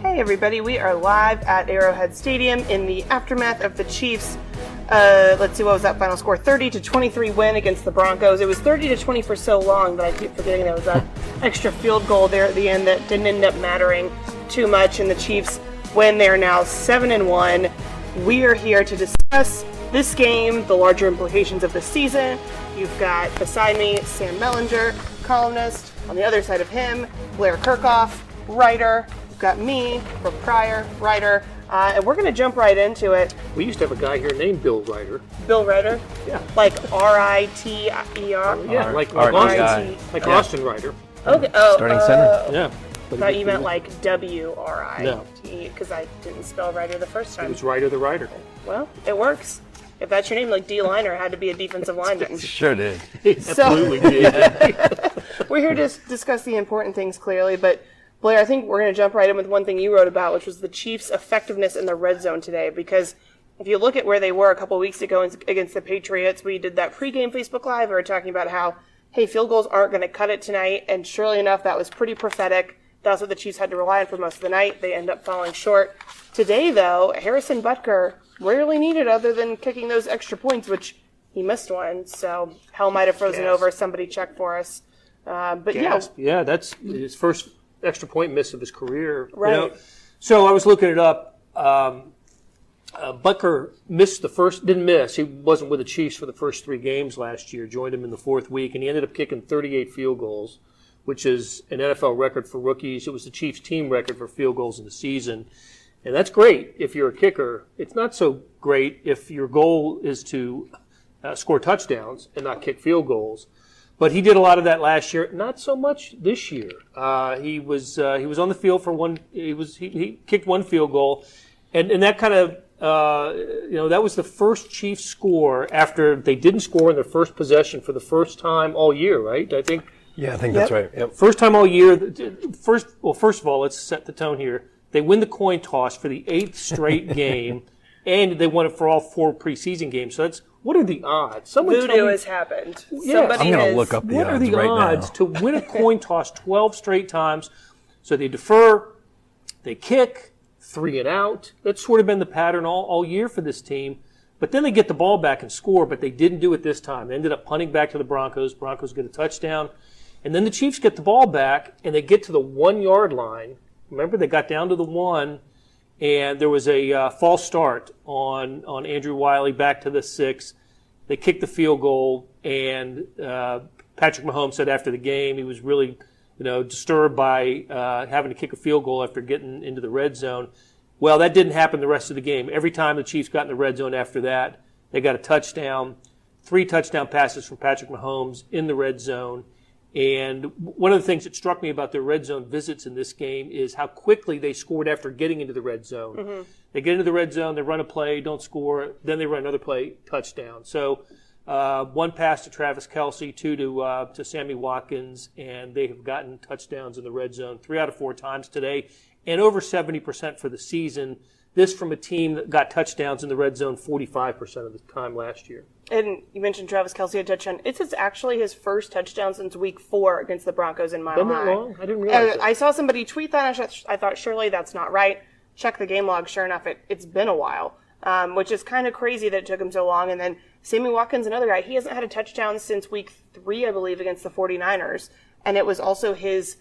Hey everybody, we are live at Arrowhead Stadium in the aftermath of the Chiefs. Let's see, what was that final score? 30-23 win against the Broncos. It was 30-20 for so long that I keep forgetting there was that extra field goal there at the end that didn't end up mattering too much. And the Chiefs win. They're now 7-1. We are here to discuss this game, the larger implications of the season. You've got beside me Sam Mellinger, columnist. On the other side of him, Blair Kirchhoff, writer. You've got me, Brooke Pryor, writer. And we're going to jump right into it. We used to have a guy here named Bill Ryder. Bill Ryder? Yeah. Like R-I-T-E-R? Yeah, like Austin Ryder. Okay. Starting center. Yeah. I thought you meant like W-R-I-T-E, because I didn't spell Ryder the first time. It was Ryder the Ryder. Well, it works. If that's your name, like D-liner had to be a defensive lineman. Sure did. Absolutely did. We're here to discuss the important things clearly, but Blair, I think we're going to jump right in with one thing you wrote about, which was the Chiefs' effectiveness in the red zone today. Because if you look at where they were a couple weeks ago against the Patriots, we did that pregame Facebook Live. We were talking about how, hey, field goals aren't going to cut it tonight. And surely enough, that was pretty prophetic. That's what the Chiefs had to rely on for most of the night. They end up falling short. Today, though, Harrison Butker rarely needed other than kicking those extra points, which he missed one. So hell might have frozen over. Somebody check for us. But yeah, that's his first extra point miss of his career. Right. You know? So I was looking it up. Butker didn't miss. He wasn't with the Chiefs for the first 3 games last year, joined him in the 4th week, and he ended up kicking 38 field goals, which is an NFL record for rookies. It was the Chiefs team record for field goals in the season. And that's great if you're a kicker. It's not so great if your goal is to score touchdowns and not kick field goals. But he did a lot of that last year. Not so much this year. He was on the field for one. He kicked 1 field goal, and that kind of that was the first Chiefs score after they didn't score in their first possession for the first time all year. Right? I think. Yeah, I think that's right. Yep. First time all year. First of all, let's set the tone here. They win the coin toss for the 8th straight game, and they won it for all 4 preseason games. So what are the odds? Voodoo has happened. Yes. I'm going to look up the odds right now. What are the odds to win a coin toss 12 straight times? So they defer, they kick, 3 and out. That's sort of been the pattern all year for this team. But then they get the ball back and score, but they didn't do it this time. They ended up punting back to the Broncos. Broncos get a touchdown. And then the Chiefs get the ball back, and they get to the 1-yard line. Remember, they got down to the 1, and there was a false start on Andrew Wiley back to the 6. They kicked the field goal, and Patrick Mahomes said after the game he was really, disturbed by having to kick a field goal after getting into the red zone. Well, that didn't happen the rest of the game. Every time the Chiefs got in the red zone after that, they got a touchdown, 3 touchdown passes from Patrick Mahomes in the red zone. And one of the things that struck me about their red zone visits in this game is how quickly they scored after getting into the red zone. Mm-hmm. They get into the red zone, they run a play, don't score, then they run another play, touchdown. So 1 pass to Travis Kelce, 2 to Sammy Watkins, and they have gotten touchdowns in the red zone 3 out of 4 times today, and over 70% for the season. This from a team that got touchdowns in the red zone 45% of the time last year. And you mentioned Travis Kelce had a touchdown. It's actually his first touchdown since week 4 against the Broncos in Mile High. Been that long? I didn't realize that. I saw somebody tweet that. I thought, surely that's not right. Check the game log. Sure enough, it's been a while, which is kind of crazy that it took him so long. And then Sammy Watkins, another guy, he hasn't had a touchdown since week 3, I believe, against the 49ers. And it was also his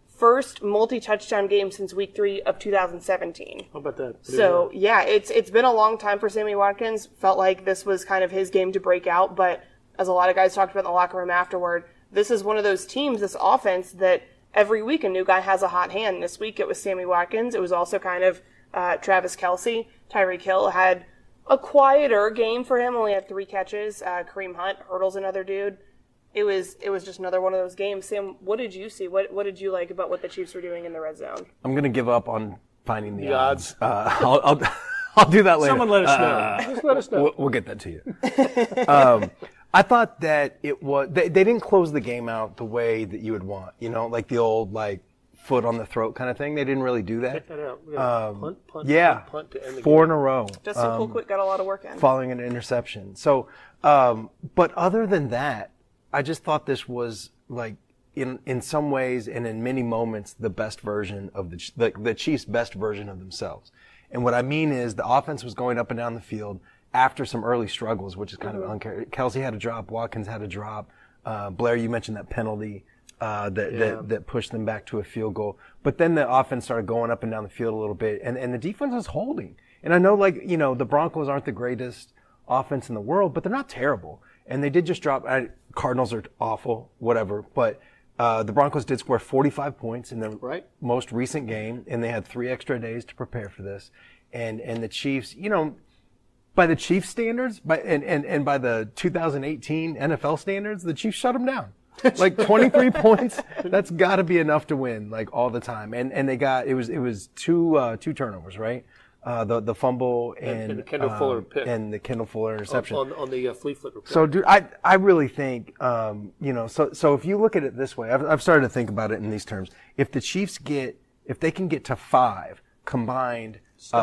first multi-touchdown game since week 3 of 2017. How about that? So, yeah, it's been a long time for Sammy Watkins. Felt like this was kind of his game to break out, but as a lot of guys talked about in the locker room afterward, this is one of those teams, this offense, that every week a new guy has a hot hand. This week it was Sammy Watkins. It was also kind of Travis Kelce. Tyreek Hill had a quieter game for him, only had 3 catches. Kareem Hunt hurdles another dude. It was just another one of those games. Sam, what did you see? What did you like about what the Chiefs were doing in the red zone? I'm going to give up on finding the odds. I'll do that later. Someone let us know. Just let us know. We'll get that to you. I thought that it was they didn't close the game out the way that you would want. Like the old foot on the throat kind of thing. They didn't really do that. Check that out. Punt to end the 4 game. in a row. Justin Colquitt got a lot of work in. Following an interception. So, but other than that, I just thought this was in some ways and in many moments the best version of the Chiefs' best version of themselves. And what I mean is the offense was going up and down the field after some early struggles, which is kind of uncharacteristic. Kelsey had a drop, Watkins had a drop. Blair, you mentioned that penalty that pushed them back to a field goal. But then the offense started going up and down the field a little bit, and the defense was holding. And I know, the Broncos aren't the greatest offense in the world, but they're not terrible. And they did just drop. Cardinals are awful, whatever. But the Broncos did score 45 points in their most recent game, and they had 3 extra days to prepare for this. And the Chiefs, by the Chiefs standards, and by the 2018 NFL standards, the Chiefs shut them down. 23 points, that's got to be enough to win, all the time. And they got it was two turnovers, right? The fumble and the Kendall Fuller pick and the Kendall Fuller interception on the flea flicker pick. So, dude, I really think so if you look at it this way, I've started to think about it in these terms. If the Chiefs if they can get to 5 combined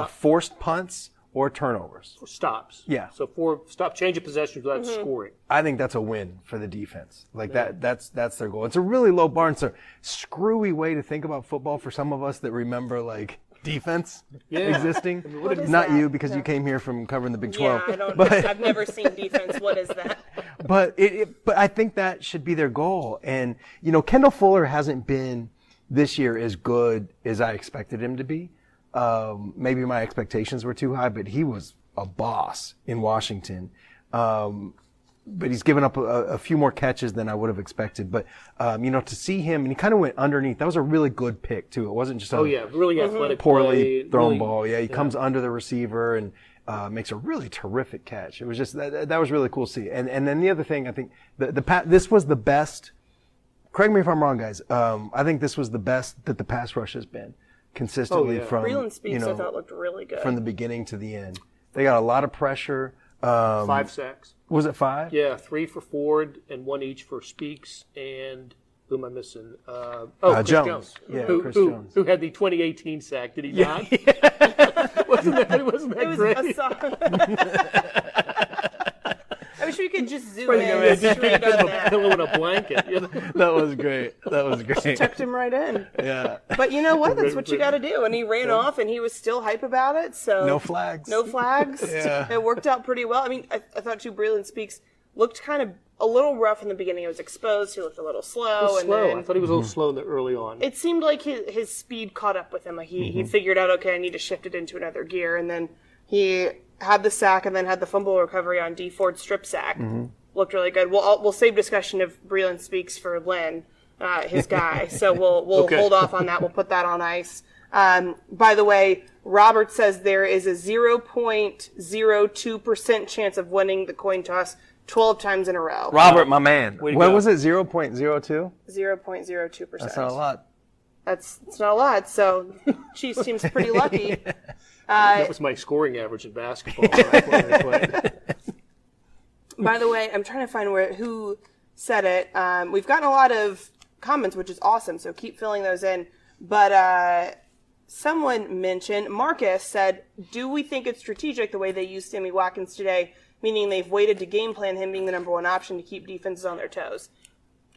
forced punts or turnovers. For stops. Yeah. So 4 change of possessions without scoring. I think that's a win for the defense. That's their goal. It's a really low bar. It's a screwy way to think about football for some of us that remember defense existing. Not that? you, because you came here from covering the Big 12. Yeah, I don't. I've never seen defense. What is that? But but I think that should be their goal. And Kendall Fuller hasn't been this year as good as I expected him to be. Maybe my expectations were too high, but he was a boss in Washington. But he's given up a few more catches than I would have expected. But, to see him, and he kind of went underneath. That was a really good pick, too. It wasn't just really athletic poorly thrown ball. Yeah, he comes under the receiver and makes a really terrific catch. It was just, that was really cool to see. And then the other thing, I think, this was the best, correct me if I'm wrong, guys, I think this was the best that the pass rush has been consistently from, Breland Speaks, I thought, looked really good. From the beginning to the end. They got a lot of pressure. 5 sacks. Was it 5? Yeah, 3 for Ford and 1 each for Speaks and who am I missing? Chris Jones. Yeah, Chris Jones. Who had the 2018 sack? Did he not? wasn't that great? I wish we could just zoom in straight on that. Pillow and a blanket. That was great. She tucked him right in. Yeah. But you know what? That's what you got to do. And he ran off, and he was still hype about it. So no flags. Yeah. It worked out pretty well. I mean, I thought Breland Speaks looked kind of a little rough in the beginning. He was exposed. He looked a little slow. I thought he was a little slow early on. It seemed like his speed caught up with him. Like he figured out, okay, I need to shift it into another gear, and then he had the sack and then had the fumble recovery on D Ford's strip sack. Looked really good. We'll save discussion of Breland Speaks for Lynn, his guy. So we'll hold off on that. We'll put that on ice. By the way, Robert says there is a 0.02% chance of winning the coin toss 12 times in a row. Robert, my man. What was it? 0.02? 0.02%. That's not a lot. It's not a lot. So Chiefs seems pretty lucky. That was my scoring average in basketball when I played. By the way, I'm trying to find who said it. We've gotten a lot of comments, which is awesome, so keep filling those in. But someone mentioned, Marcus said, do we think it's strategic the way they use Sammy Watkins today, meaning they've waited to game plan him being the number 1 option to keep defenses on their toes?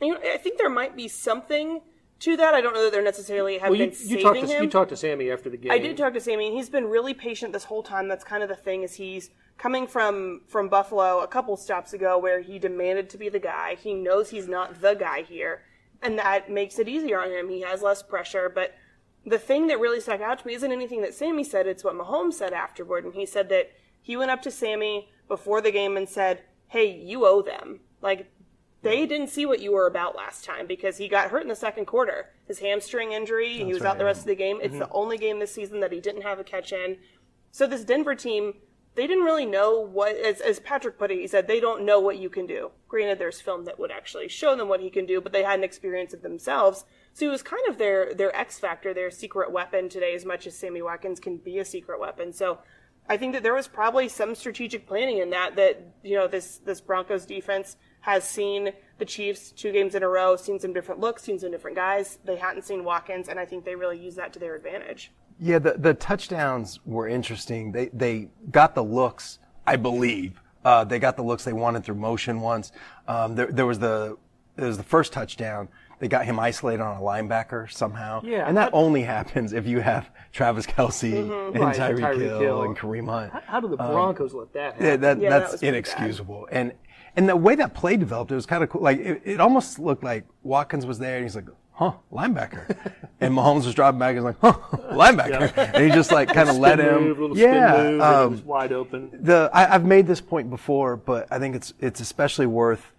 I think there might be something to that. I don't know that they're necessarily been saving him. You talked to Sammy after the game. I did talk to Sammy, and he's been really patient this whole time. That's kind of the thing, is he's coming from Buffalo a couple stops ago where he demanded to be the guy. He knows he's not the guy here, and that makes it easier on him. He has less pressure, but the thing that really stuck out to me isn't anything that Sammy said, it's what Mahomes said afterward, and he said that he went up to Sammy before the game and said, hey, you owe them. They didn't see what you were about last time because he got hurt in the second quarter. His hamstring injury, he was out the rest of the game. It's the only game this season that he didn't have a catch in. So this Denver team, they didn't really know what, as Patrick put it, he said, they don't know what you can do. Granted, there's film that would actually show them what he can do, but they hadn't experienced it themselves. So he was kind of their X factor, their secret weapon today, as much as Sammy Watkins can be a secret weapon. So I think that there was probably some strategic planning in that this Broncos defense has seen the Chiefs 2 games in a row, seen some different looks, seen some different guys. They hadn't seen Watkins, and I think they really used that to their advantage. Yeah, the touchdowns were interesting. They got the looks, I believe. They got the looks they wanted through motion once. There was the first touchdown They got him isolated on a linebacker somehow. Yeah, and that only happens if you have Travis Kelce and Right, Tyreek Tyreek Hill Hill. and Kareem Hunt. How do the Broncos let that happen? Yeah, that that's was pretty inexcusable. And the way that play developed, it was kind of cool. Like it almost looked like Watkins was there, and he's like, "Huh, linebacker," and Mahomes was dropping back, and he's like, "Huh, linebacker," and he just like kind of let him. Little spin move, and it was wide open. I've made this point before, but I think it's especially worth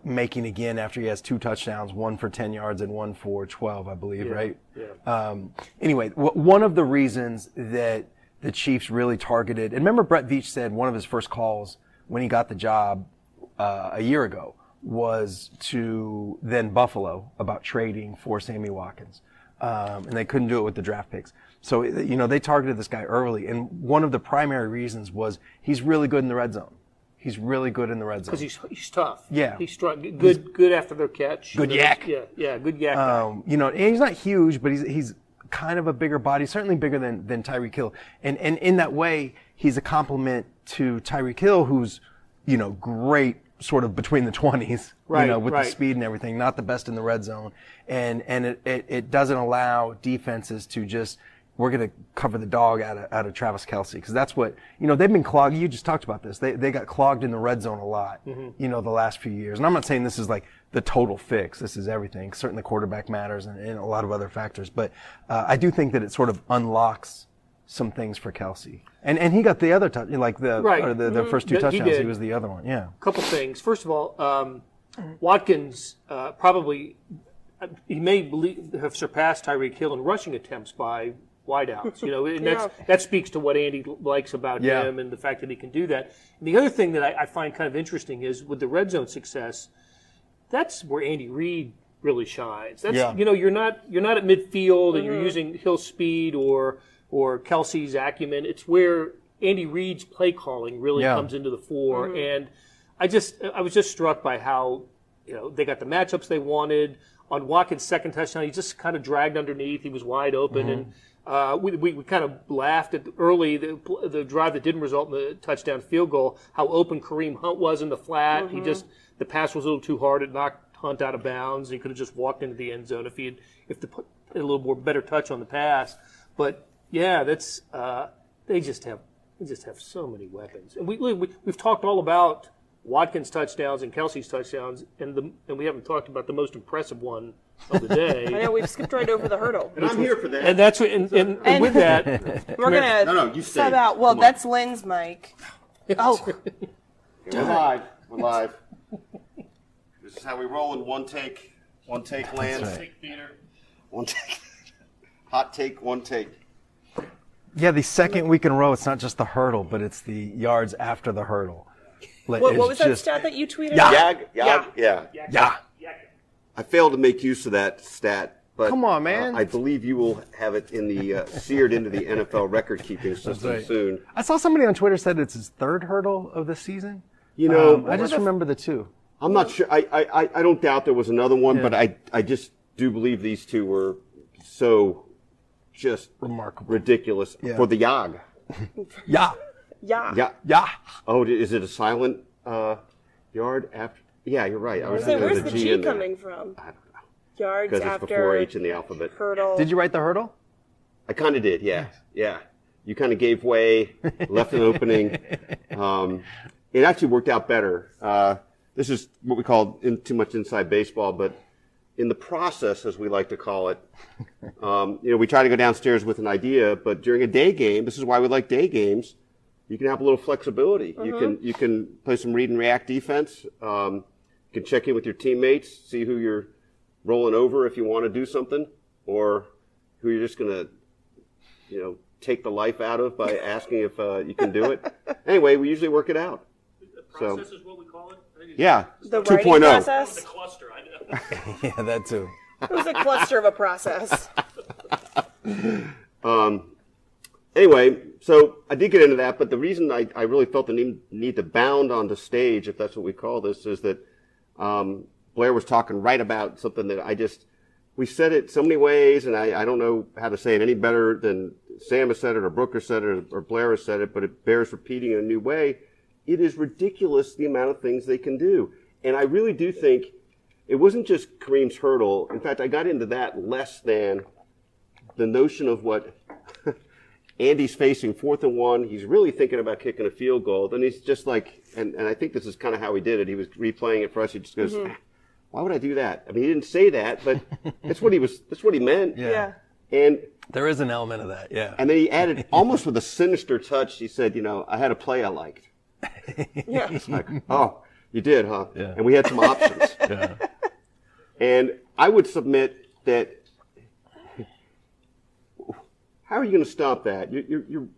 making again after he has 2 touchdowns, one for 10 yards and one for 12, I believe, right? Yeah. Anyway, one of the reasons that the Chiefs really targeted, and remember Brett Veach said one of his first calls when he got the job a year ago was to then Buffalo about trading for Sammy Watkins. And they couldn't do it with the draft picks. So, they targeted this guy early. And one of the primary reasons was he's really good in the red zone. He's really good in the red zone. Because he's tough. Yeah. He's strong. Good after their catch. Good yak. Yeah, good yak. Guy. And he's not huge, but he's kind of a bigger body, certainly bigger than Tyreek Hill. And in that way, he's a compliment to Tyreek Hill, who's, great sort of between the 20s, with the speed and everything, not the best in the red zone. And it doesn't allow defenses to just, we're going to cover the dog out of Travis Kelce. Because that's what, they've been clogged. You just talked about this. They got clogged in the red zone a lot, the last few years. And I'm not saying this is like the total fix. This is everything. Certainly quarterback matters and a lot of other factors. But I do think that it sort of unlocks some things for Kelce. And he got the other touch, like the first 2 touchdowns. He was the other one. Yeah. A couple things. First of all, Watkins probably he may have surpassed Tyreek Hill in rushing attempts by wideouts. And that speaks to what Andy likes about him and the fact that he can do that. And the other thing that I find kind of interesting is with the red zone success, that's where Andy Reid really shines. That's you're not at midfield and you're using Hill's speed or Kelce's acumen. It's where Andy Reid's play calling really comes into the fore. And I was just struck by how they got the matchups they wanted. On Watkins' second touchdown, he just kind of dragged underneath. He was wide open, and we kind of laughed at the drive that didn't result in the touchdown field goal. How open Kareem Hunt was in the flat. The pass was a little too hard. It knocked Hunt out of bounds. He could have just walked into the end zone if they put a little more better touch on the pass. But yeah, that's they just have so many weapons, and we've talked all about Watkins' touchdowns and Kelce's touchdowns, and we haven't talked about the most impressive one of the day. I know we've skipped right over the hurdle. And I'm here for that. And that's and with that, We're gonna you sub stay. out. Well, that's Lynn's mic. Oh, We're live. We're live. This is how we roll in one take land. One take. Hot take, one take. Yeah, the second week in a row, it's not just the hurdle, but it's the yards after the hurdle. what was that stat that you tweeted? Yeah. I failed to make use of that stat, but come on, man. I believe you will have it in the seared into the NFL record-keeping system soon. I saw somebody on Twitter said it's his 3rd hurdle of the season. I just remember the 2. I'm not sure. I don't doubt there was another one, but I just do believe these 2 were so just remarkable, ridiculous for the Yag. Yeah. Oh, is it a silent yard after? Yeah, you're right. Where's the G coming from? I don't know. Yards because after it's before H in the alphabet. Hurdle. Did you write the hurdle? I kind of did. Yeah. You kind of gave way, left an opening. It actually worked out better. This is what we call too much inside baseball, but in the process, as we like to call it, we try to go downstairs with an idea, but during a day game, this is why we like day games, you can have a little flexibility. You can play some read and react defense. You can check in with your teammates, see who you're rolling over if you want to do something, or who you're just going to, take the life out of by asking if you can do it. Anyway, we usually work it out. The process is what we call it? Yeah, the writing 2.0. process? The cluster, I know. Yeah, that too. It was a cluster of a process. Anyway, so I did get into that, but the reason I really felt the need to bound on the stage, if that's what we call this, is that Blair was talking right about something that we said it so many ways, and I don't know how to say it any better than Sam has said it, or Brooker said it, or Blair has said it, but it bears repeating in a new way. It is ridiculous the amount of things they can do. And I really do think it wasn't just Kareem's hurdle. In fact, I got into that less than the notion of what Andy's facing 4th and 1. He's really thinking about kicking a field goal. Then he's just like, and I think this is kind of how he did it. He was replaying it for us. He just goes, why would I do that? I mean, he didn't say that, but that's what he meant. Yeah. And There is an element of that, yeah. and then he added, almost with a sinister touch, he said, I had a play I liked. Yeah. It's like, oh, you did, huh? Yeah. And we had some options. Yeah. And I would submit that, how are you going to stop that? You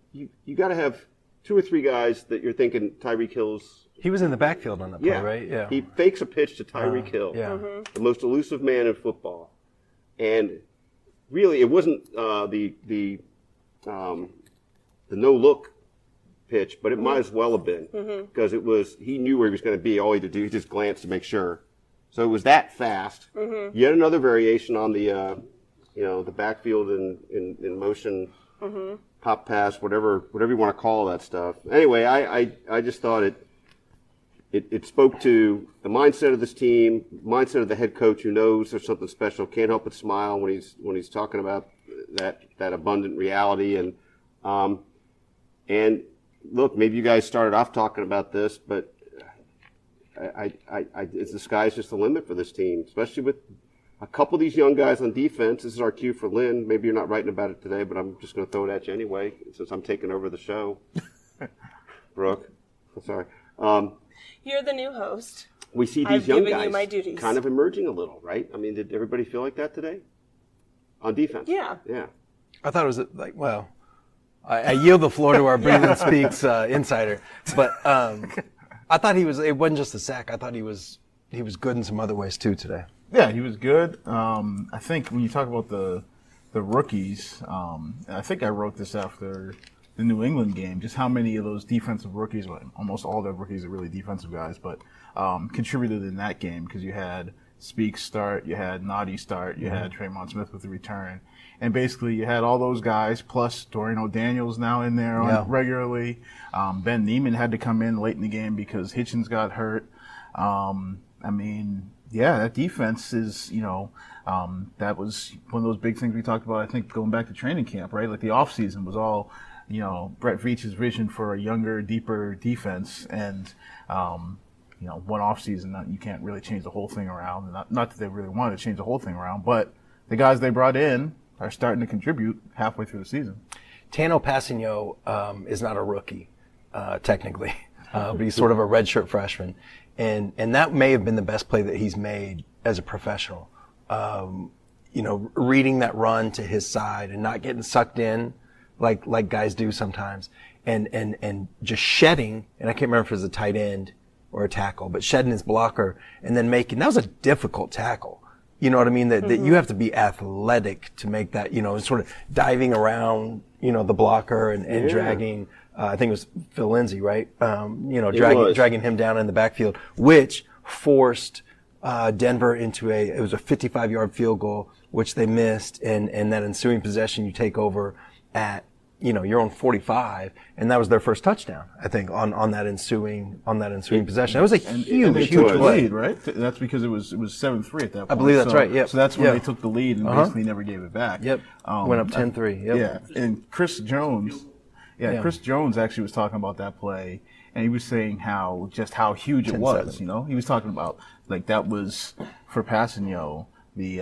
got to have 2 or 3 guys that you're thinking Tyreek Hill's. He was in the backfield on that play, Yeah, right? Yeah. He fakes a pitch to Tyreek Hill, Yeah. the most elusive man in football, and really it wasn't the no look pitch, but it might as well have been because it was. He knew where he was going to be. All he had to do, he just glanced to make sure. So it was that fast. Yet another variation on the the backfield in motion, pop pass, whatever you want to call that stuff. Anyway, I just thought it spoke to the mindset of this team, mindset of the head coach who knows there's something special, can't help but smile when he's talking about that abundant reality. And look, maybe you guys started off talking about this, but the sky's just the limit for this team, especially with a couple of these young guys on defense. This is our cue for Lynn. Maybe you're not writing about it today, but I'm just going to throw it at you anyway, since I'm taking over the show. Brooke, I'm sorry. You're the new host. We see these I've young given guys you my duties. kind of emerging a little, right? I mean, did everybody feel like that today? On defense? Yeah. Yeah. I thought it was like, well, I yield the floor to our Breland Speaks insider, but I thought it wasn't just a sack. I thought he was good in some other ways too today. Yeah, he was good. I think when you talk about the rookies, I think I wrote this after the New England game, just how many of those defensive rookies, well, almost all the rookies are really defensive guys, but contributed in that game because you had Speaks start, you had Noddy start, you had Traymon Smith with the return. And basically you had all those guys, plus Dorian O'Daniel's now in there regularly. Ben Neiman had to come in late in the game because Hitchens got hurt. That defense is, that was one of those big things we talked about, I think, going back to training camp, right? Like the offseason was all, Brett Veach's vision for a younger, deeper defense. And, one offseason, you can't really change the whole thing around. Not that they really wanted to change the whole thing around, but the guys they brought in are starting to contribute halfway through the season. Tano Passigno is not a rookie, technically, but he's sort of a redshirt freshman. And that may have been the best play that he's made as a professional. Reading that run to his side and not getting sucked in like guys do sometimes. And just shedding, and I can't remember if it was a tight end or a tackle, but shedding his blocker and then that was a difficult tackle. You know what I mean? That you have to be athletic to make that, sort of diving around, the blocker and dragging, I think it was Phil Lindsay, right? Dragging him down in the backfield, which forced Denver into it was a 55-yard field goal, which they missed, and that ensuing possession you take over at your own 45, and that was their first touchdown, I think, on that ensuing possession. That was a huge lead, right? That's because it was 7-3 at that point. I believe that's right. Yeah. So that's when they took the lead and basically never gave it back. Yep. Went up 10-3. Yep. Yeah. And Chris Jones actually was talking about that play, and he was saying how huge it was. He was talking about that was for Passigno the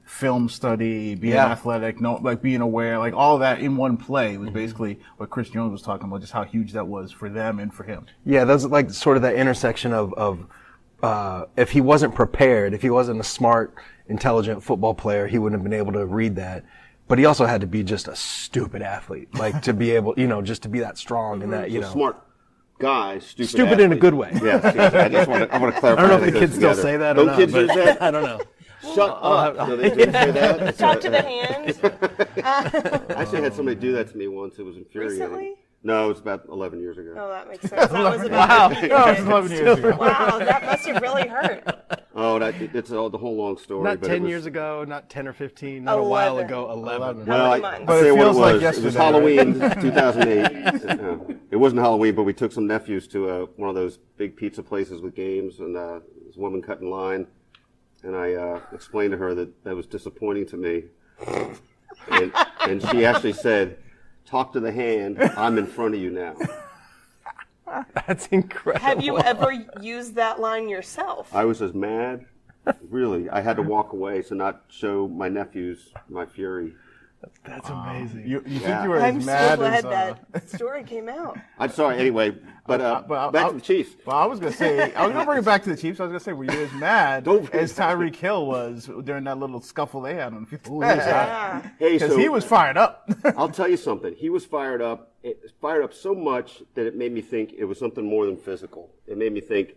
film study, being athletic, being aware, all that in one play was basically what Chris Jones was talking about, just how huge that was for them and for him. Yeah, that's sort of that intersection of if he wasn't prepared, if he wasn't a smart, intelligent football player, he wouldn't have been able to read that. But he also had to be just a stupid athlete, to be able, just to be that strong and that, smart guy, stupid athlete. In a good way. Yes, I want to clarify. I don't know if the kids still say that or not. Kids use that? I don't know. Shut up. No, they didn't say that. Talk to the hand. I actually had somebody do that to me once. It was infuriating. Recently? No, it was about 11 years ago. Oh, that makes sense. That was about Wow. It was 11 years ago. Wow, that must have really hurt. Oh, it's the whole long story. Not but 10 years ago, not 10 or 15, not a while ago, 11. Well, But it feels like it was yesterday, Halloween 2008. It wasn't Halloween, but we took some nephews to one of those big pizza places with games, and this woman cut in line. and I explained to her that was disappointing to me. And she actually said, "Talk to the hand. I'm in front of you now." That's incredible. Have you ever used that line yourself? I was as mad. Really, I had to walk away to not show my nephews my fury. That's amazing. You think you were I'm as so mad glad as... that story came out. I'm sorry. Anyway, but back to the Chiefs. Well, I was going to bring it back to the Chiefs. I was going to say, were you as mad as Tyreek Hill was during that little scuffle they had on the field? Yeah. Hey, Because so he was fired up. I'll tell you something. He was fired up so much that it made me think it was something more than physical. It made me think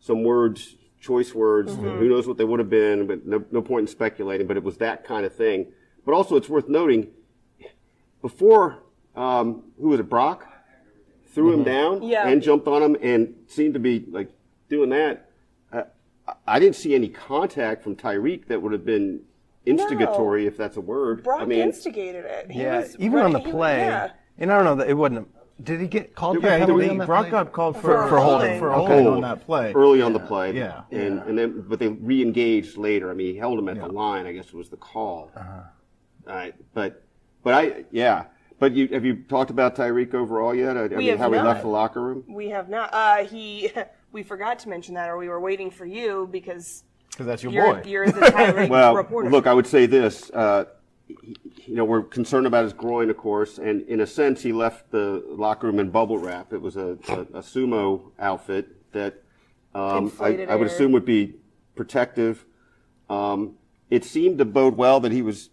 some words, choice words, who knows what they would have been, but no point in speculating, but it was that kind of thing. But also it's worth noting, before, who was it, Brock? Threw him down and jumped on him and seemed to be like doing that. I didn't see any contact from Tyreek that would have been instigatory, if that's a word. Brock instigated it. He was even on the running- play. yeah. And I don't know, it wasn't. Did he get called for a Yeah, penalty on that Brock play? got called For for holding. on that play. Early on the play. Yeah. And then, but they re-engaged later. I mean, he held him at the line, I guess was the call. But have you talked about Tyreek overall yet? I mean, have how he not. left the locker room? We have not. We forgot to mention that, or we were waiting for you because that's your you're, boy. you're the Tyreek Well, reporter. look, I would say this. We're concerned about his groin, of course, and in a sense, he left the locker room in bubble wrap. It was a sumo outfit that I would air. assume would be protective. It seemed to bode well that he was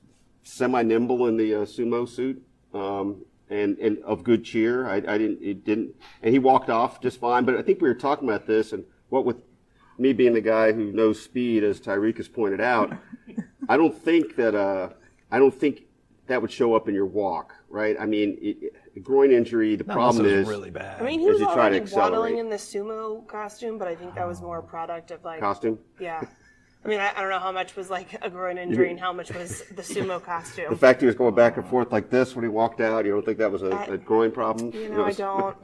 semi-nimble in the sumo suit and of good cheer. It didn't, and he walked off just fine. But I think we were talking about this, and what with me being the guy who knows speed, as Tyreek has pointed out, I don't think that would show up in your walk, right? I mean, a groin injury, the problem is really bad. I mean, he as was you try to already accelerate. waddling in the sumo costume, but I think that was more a product of like Costume? Yeah. I mean, I don't know how much was like a groin injury and how much was the sumo costume. The fact he was going back and forth like this when he walked out, you don't think that was a groin problem? I don't.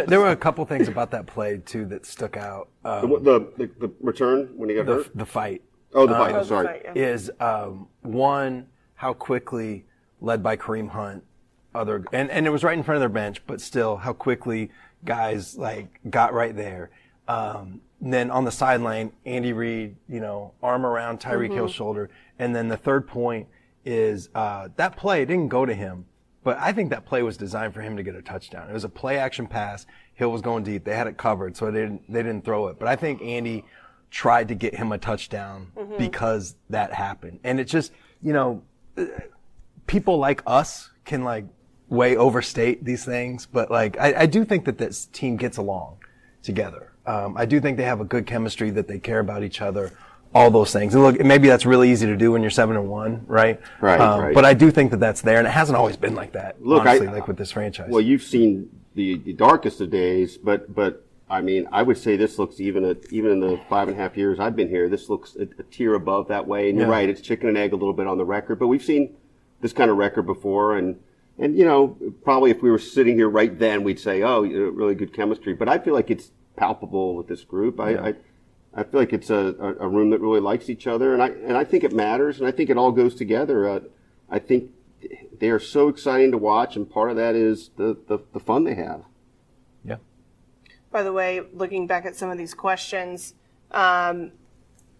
There were a couple things about that play too that stuck out. The return when he got hurt? The fight. Oh, the fight. the Sorry. fight, yeah. Is one, how quickly, led by Kareem Hunt, and it was right in front of their bench, but still how quickly guys got right there. And then on the sideline, Andy Reid, arm around Tyreek Hill's shoulder. And then the third point is that play didn't go to him, but I think that play was designed for him to get a touchdown. It was a play action pass. Hill was going deep. They had it covered, so they didn't throw it. But I think Andy tried to get him a touchdown because that happened. And it's just, people like us can way overstate these things, but I do think that this team gets along together. I do think they have a good chemistry, that they care about each other, all those things. And look, maybe that's really easy to do when you're 7-1, right? Right. But I do think that that's there, and it hasn't always been like that. Look, honestly, with this franchise. Well, you've seen the darkest of days, but I mean, I would say this looks even in the 5.5 years I've been here, this looks a tier above that way. And you're right, it's chicken and egg a little bit on the record, but we've seen this kind of record before, and probably if we were sitting here right then, we'd say, oh, really good chemistry. But I feel like it's palpable with this group. I feel like it's a room that really likes each other, and I think it matters, and I think it all goes together. I think they are so exciting to watch, and part of that is the fun they have. Yeah. By the way, looking back at some of these questions,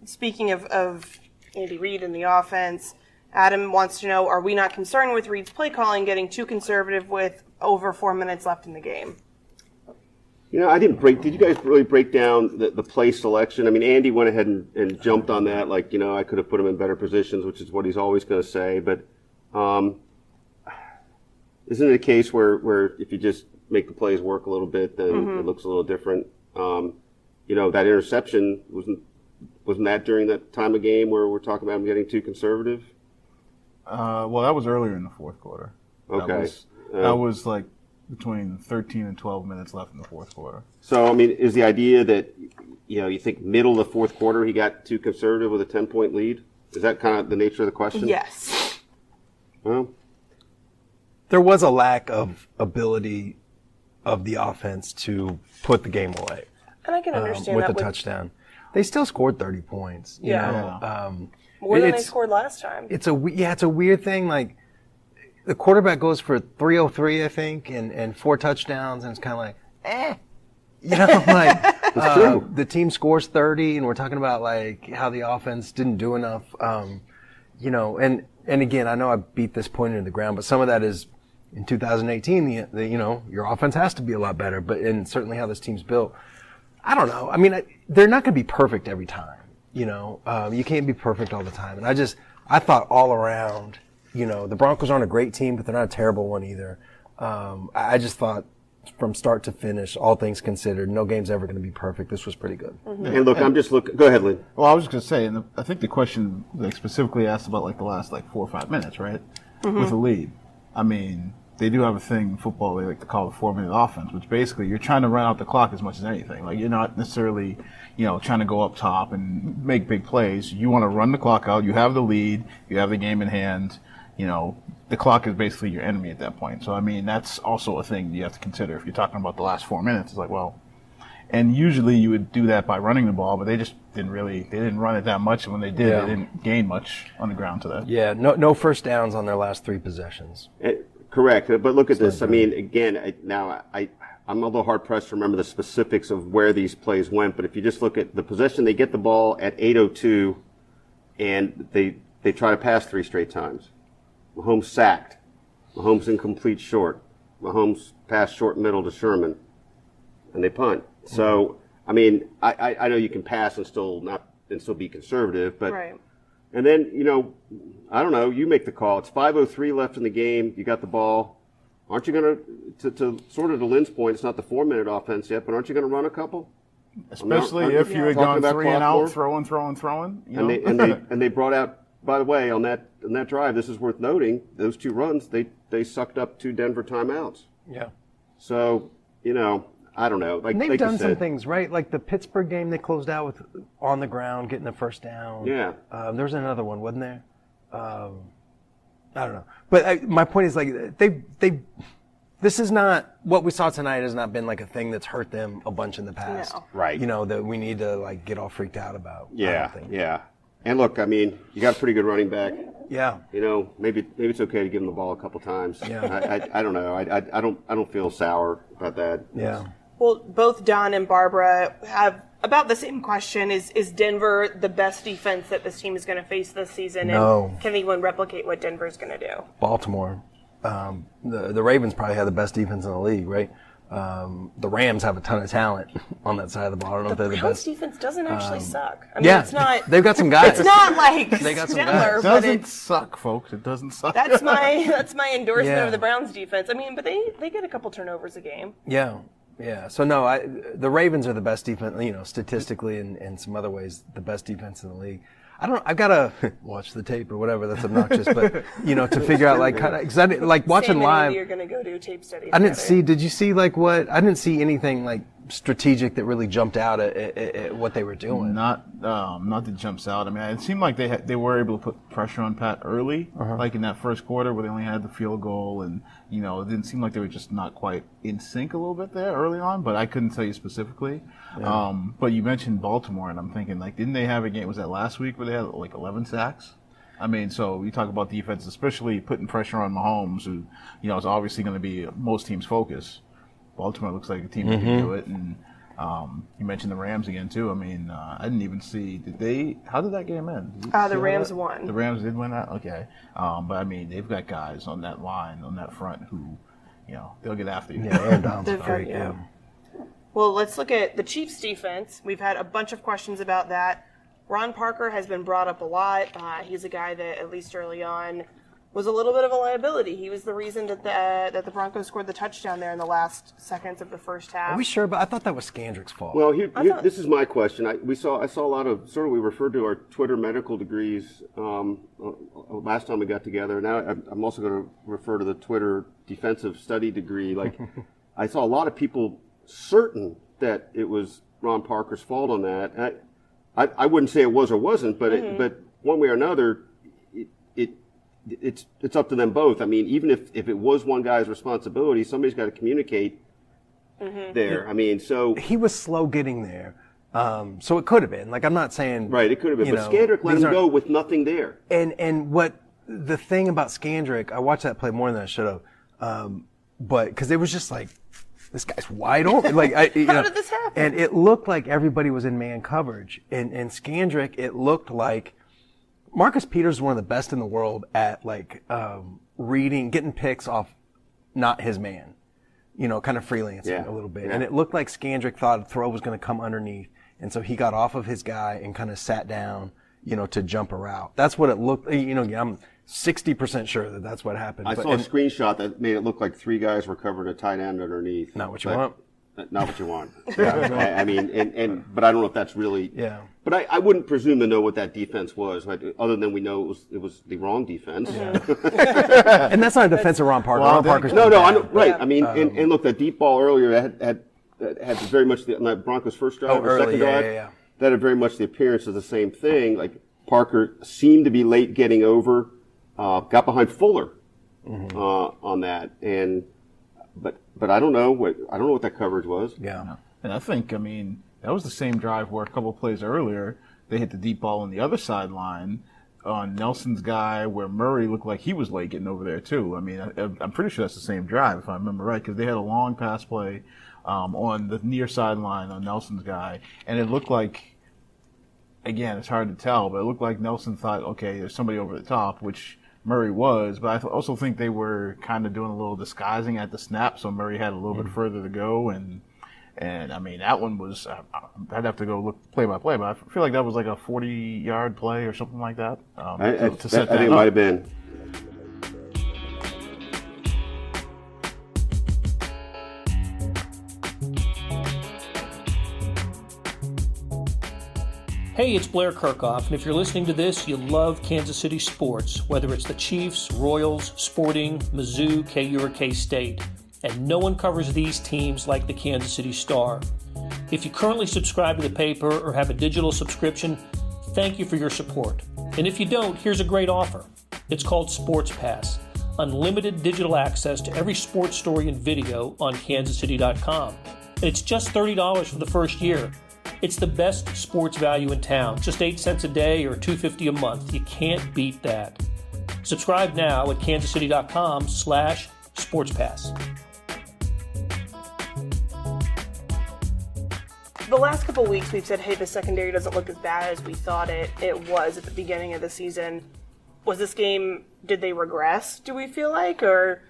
speaking of Andy Reid and the offense, Adam wants to know, are we not concerned with Reid's play calling getting too conservative with over 4 minutes left in the game? Did you guys really break down the play selection? I mean, Andy went ahead and jumped on that, I could have put him in better positions, which is what he's always going to say. But isn't it a case where if you just make the plays work a little bit, then it looks a little different? That interception, wasn't that during that time of game where we're talking about him getting too conservative? Well, that was earlier in the fourth quarter. Okay. That was between 13 and 12 minutes left in the fourth quarter. So, I mean, is the idea that, you think middle of the fourth quarter he got too conservative with a 10-point lead? Is that kind of the nature of the question? Yes. Well, There was a lack of ability of the offense to put the game away And I can understand with that a touchdown. they still scored 30 points. You Yeah. know? More than they scored last time. It's a weird thing. Like the quarterback goes for 303, I think, and 4 touchdowns, and it's kind of like, you know, like the team scores 30, and we're talking about like how the offense didn't do enough. You know, and again, I know I beat this point into the ground, but some of that is in 2018. The you know, your offense has to be a lot better, but and certainly how this team's built. I don't know. I mean, they're not going to be perfect every time. You know, you can't be perfect all the time. And I thought all around, you know, the Broncos aren't a great team, but they're not a terrible one either. I just thought from start to finish, all things considered, no game's ever going to be perfect. This was pretty good. Mm-hmm. And look, I'm just looking. Go ahead, Lynn. Well, I was just going to say, and I think the question like specifically asked about like the last like 4 or 5 minutes, right? With the lead. I mean, they do have a thing in football they like to call a 4-minute offense, which basically you're trying to run out the clock as much as anything. Like you're not necessarily, you know, trying to go up top and make big plays. You want to run the clock out. You have the lead. You have the game in hand. You know, the clock is basically your enemy at that point. So, I mean, that's also a thing you have to consider. If you're talking about the last 4 minutes, it's like, well, and usually you would do that by running the ball, but they just didn't run it that much. And when they did, they didn't gain much on the ground to that. Yeah, no first downs on their last 3 possessions. Correct. But look at this. I mean, again, I'm a little hard pressed to remember the specifics of where these plays went. But if you just look at the possession, they get the ball at 8:02, and they try to pass 3 straight times. Mahomes sacked. Mahomes incomplete short. Mahomes passed short middle to Sherman, and they punt. So, I mean, I know you can pass and still be conservative, but Right. And then, you know, I don't know, you make the call. It's 5:03 left in the game. You got the ball. Aren't you going to sort of to Lynn's point, it's not the 4-minute offense yet, but aren't you going to run a couple? Especially if you had Talking gone about 3 and clock out, more? throwing. You know? And they brought out, by the way, on that drive, this is worth noting, those 2 runs, they sucked up 2 Denver timeouts. Yeah. So, you know, I don't know. And they've like done you some said, things, right? Like the Pittsburgh game, they closed out with on the ground, getting the first down. Yeah. There was another one, wasn't there? I don't know. But my point is, like, this is not, what we saw tonight has not been like a thing that's hurt them a bunch in the past. No. Right. You know, that we need to, like, get all freaked out about. I don't think. Yeah. And look, I mean, you got a pretty good running back. Yeah. You know, maybe it's okay to give him the ball a couple times. Yeah. I don't know. I don't feel sour about that. Yeah. Well, both Don and Barbara have about the same question. Is Denver the best defense that this team is going to face this season? No. And can anyone replicate what Denver's going to do? Baltimore. The Ravens probably have the best defense in the league, right? The Rams have a ton of talent on that side of the ball. I don't know if they're the Browns best. defense doesn't actually suck. I mean, Yeah, it's not. they've got some guys. It's not like They got some stellar, guys. It but doesn't it's, suck, folks. It doesn't suck. that's my endorsement Yeah. of the Browns defense. I mean, but they get a couple turnovers a game. Yeah. So no, the Ravens are the best defense, you know, statistically and some other ways, the best defense in the league. I've got to watch the tape or whatever. That's obnoxious, but you know, to figure out like kind of, cause like watching Sam and live. Andy are going to go do tape studies. I didn't together. see. Did you see like what? I didn't see anything like strategic that really jumped out at what they were doing. Not that jumps out. I mean, it seemed like they were able to put pressure on Pat early, like in that first quarter where they only had the field goal, and you know, it didn't seem like they were just not quite in sync a little bit there early on. But I couldn't tell you specifically. Yeah. But you mentioned Baltimore, and I'm thinking like, didn't they have a game? Was that last week where they had like 11 sacks? I mean, so you talk about defense, especially putting pressure on Mahomes, who you know is obviously going to be most teams' focus. Baltimore looks like a team that can do it, and you mentioned the Rams again too. I mean, I didn't even see. How did that game end? The Rams won. The Rams did win that. Okay, but I mean, they've got guys on that line, on that front, who, you know, they'll get after you. Yeah, Aaron Donald's They've got- great. yeah. Yeah. Well, let's look at the Chiefs' defense. We've had a bunch of questions about that. Ron Parker has been brought up a lot. He's a guy that, at least early on, was a little bit of a liability. He was the reason that the Broncos scored the touchdown there in the last seconds of the first half. Are we sure? But I thought that was Scandrick's fault. Well, this is my question. I saw a lot of we referred to our Twitter medical degrees last time we got together. Now I'm also going to refer to the Twitter defensive study degree. Like I saw a lot of people certain that it was Ron Parker's fault on that. I wouldn't say it was or wasn't, but but one way or another, it's up to them both. I mean, even if it was one guy's responsibility, somebody's got to communicate there. I mean, so he was slow getting there. So it could have been. Like, I'm not saying. Right, it could have been. you But know, Skandrick let these him go aren't- with nothing there. And what the thing about Skandrick, I watched that play more than I should have, but because it was just like, this guy's wide open. Like, How did this happen? And it looked like everybody was in man coverage. And Skandrick, it looked like Marcus Peters is one of the best in the world at like reading, getting picks off not his man. You know, kind of freelancing a little bit. Yeah. And it looked like Skandrick thought a throw was going to come underneath. And so he got off of his guy and kind of sat down, you know, to jump a route. That's what it looked, you know, I'm 60% sure that that's what happened. I saw a screenshot that made it look like 3 guys were covering a tight end underneath. Not what you want. Not what you want. I mean, but I don't know if that's really. Yeah. But I wouldn't presume to know what that defense was, other than we know it was the wrong defense. And that's not a defense of Ron Parker. Well, Ron Parker's No, been I bad. know, right. I mean, and look, that deep ball earlier had very much the Broncos' first drive, or early, second yeah, drive. yeah. That had very much the appearance of the same thing. Like Parker seemed to be late getting over, got behind Fuller on that, but I don't know what that coverage was. Yeah. And I think, I mean, that was the same drive where a couple of plays earlier, they hit the deep ball on the other sideline on Nelson's guy, where Murray looked like he was late getting over there too. I mean, I'm pretty sure that's the same drive, if I remember right, because they had a long pass play on the near sideline on Nelson's guy, and it looked like, again, it's hard to tell, but it looked like Nelson thought, okay, there's somebody over the top, which Murray was, but I also think they were kind of doing a little disguising at the snap, so Murray had a little bit further to go, and I mean, that one was, I'd have to go look play by play, but I feel like that was like a 40-yard play or something like that. I To set think it that might up. have been. Hey, it's Blair Kirkhoff, and if you're listening to this, you love Kansas City sports, whether it's the Chiefs, Royals, Sporting, Mizzou, KU, or K-State. And no one covers these teams like the Kansas City Star. If you currently subscribe to the paper or have a digital subscription, thank you for your support. And if you don't, here's a great offer. It's called Sports Pass. Unlimited digital access to every sports story and video on kansascity.com. And it's just $30 for the first year. It's the best sports value in town. Just 8 cents a day or $2.50 a month. You can't beat that. Subscribe now at kansascity.com/sportspass. The last couple of weeks we've said, hey, the secondary doesn't look as bad as we thought it was at the beginning of the season. Was this game, did they regress, do we feel like? Or,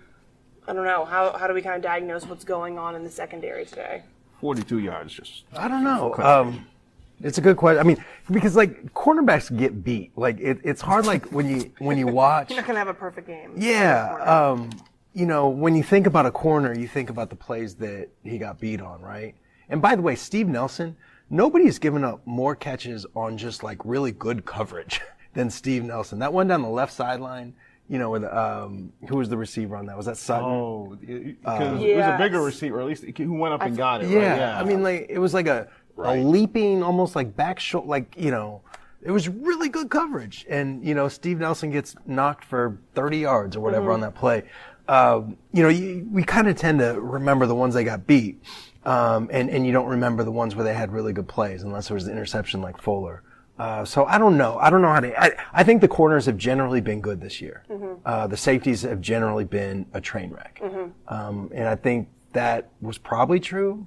I don't know, how do we kind of diagnose what's going on in the secondary today? 42 yards, just. I don't know. It's a good question. I mean, because like cornerbacks get beat. Like it's hard. Like when you watch. You're not going to have a perfect game. Yeah. You know, when you think about a corner, you think about the plays that he got beat on, right? And by the way, Steve Nelson, nobody has given up more catches on just like really good coverage than Steve Nelson. That one down the left sideline, you know, with who was the receiver on that? Was that Sutton? Oh, because it was a bigger receiver, at least who went up and got it. Right? Yeah. I mean, like it was like a leaping, almost like back shoulder, like, you know, it was really good coverage. And, you know, Steve Nelson gets knocked for 30 yards or whatever on that play. You know, we kind of tend to remember the ones they got beat. And you don't remember the ones where they had really good plays unless there was an interception like Fuller. So I don't know. I don't know how to, I think the corners have generally been good this year. The safeties have generally been a train wreck. And I think that was probably true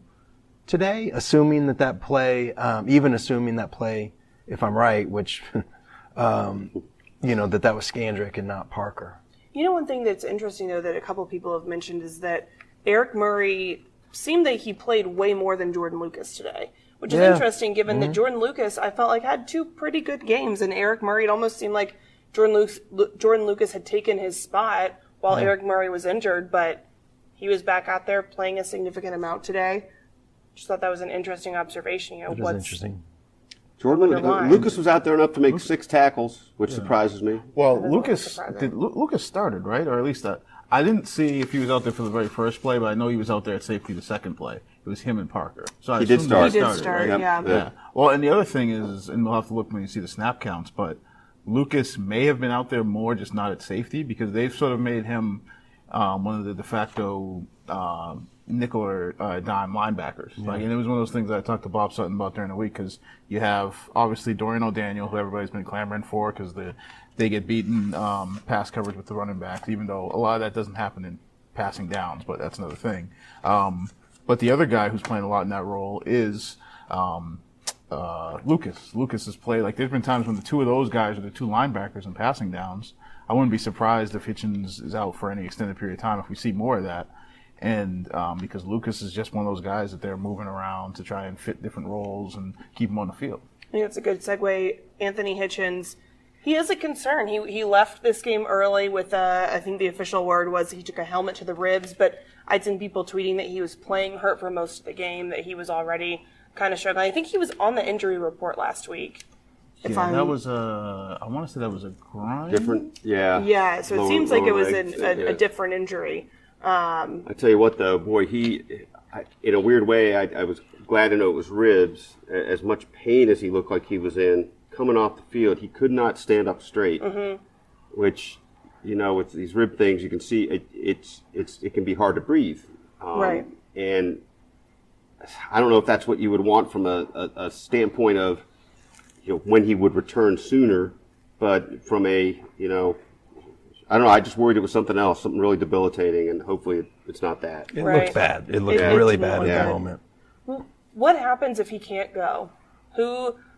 today, assuming that play, even assuming that play, if I'm right, which, you know, that was Skandrick and not Parker. You know, one thing that's interesting, though, that a couple of people have mentioned is that Eric Murray seemed that he played way more than Jordan Lucas today, which is interesting given that Jordan Lucas, I felt like, had 2 pretty good games, and Eric Murray, it almost seemed like Jordan Lucas had taken his spot while Eric Murray was injured, but he was back out there playing a significant amount today. Just thought that was an interesting observation. You know, What's interesting. Lucas was out there enough to make 6 tackles, which surprises me. Well, Lucas started, right? Or at least I didn't see if he was out there for the very first play, but I know he was out there at safety the second play. It was him and Parker. So I He did assume start. He did started, start, right? yeah. Well, and the other thing is, and we'll have to look when you see the snap counts, but Lucas may have been out there more, just not at safety, because they've sort of made him one of the de facto nickel or dime linebackers. Like, and it was one of those things that I talked to Bob Sutton about during the week, because you have obviously Dorian O'Daniel, who everybody's been clamoring for, because they get beaten pass coverage with the running backs, even though a lot of that doesn't happen in passing downs, but that's another thing. But the other guy who's playing a lot in that role is Lucas. Lucas has played, like, there's been times when the two of those guys are the two linebackers in passing downs. I wouldn't be surprised if Hitchens is out for any extended period of time if we see more of that. And because Lucas is just one of those guys that they're moving around to try and fit different roles and keep him on the field. I think that's a good segue. Anthony Hitchens, he has a concern. He left this game early with, I think the official word was he took a helmet to the ribs, but I'd seen people tweeting that he was playing hurt for most of the game, that he was already kind of struggling. I think he was on the injury report last week. That was I want to say that was a groin. Different, yeah. Yeah, so it Lower- seems like it lower was leg, a different injury. I tell you what, though, boy, in a weird way, I was glad to know it was ribs. As much pain as he looked like he was in, coming off the field, he could not stand up straight, which, with these rib things, you can see it can be hard to breathe. Right. And I don't know if that's what you would want from a standpoint of, when he would return sooner, but from I don't know. I just worried it was something else, something really debilitating, and hopefully it's not that. It Right. looked bad. It looked It really did bad look at the bad. moment. What happens if he can't go?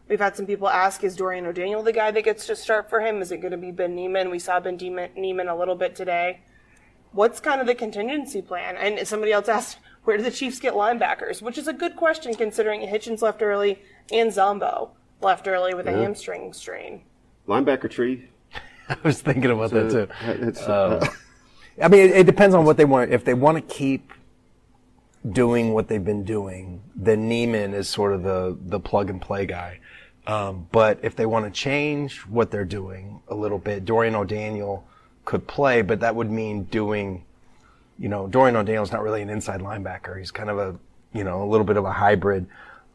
We've had some people ask, is Dorian O'Daniel the guy that gets to start for him? Is it going to be Ben Neiman? We saw Ben Neiman a little bit today. What's kind of the contingency plan? And somebody else asked, where do the Chiefs get linebackers? Which is a good question considering Hitchens left early and Zombo left early with a hamstring strain. Linebacker tree. I was thinking about that too. It's, I mean, it depends on what they want. If they want to keep doing what they've been doing, then Neiman is sort of the plug and play guy. But if they want to change what they're doing a little bit, Dorian O'Daniel could play, but that would mean doing, Dorian O'Daniel's not really an inside linebacker. He's kind of a little bit of a hybrid.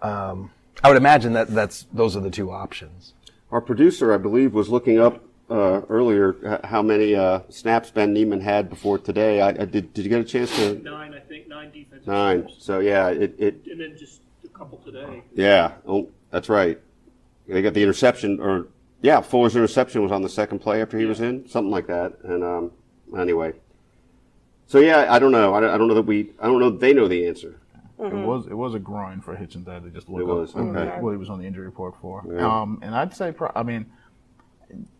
I would imagine those are the two options. Our producer, I believe, was looking up earlier how many snaps Ben Neiman had before today. Did you get a chance to? 9, I think, 9 defensive 9. snaps. So yeah, And then just a couple today. Yeah. Oh, that's right. They got the interception, Fuller's interception was on the second play after he was in, something like that. And anyway, so yeah, I don't know. I don't know that they know the answer. Mm-hmm. It was a groin for Hitchens. I had to just look It was, up okay. what he was on the injury report for. Yeah. And I'd say,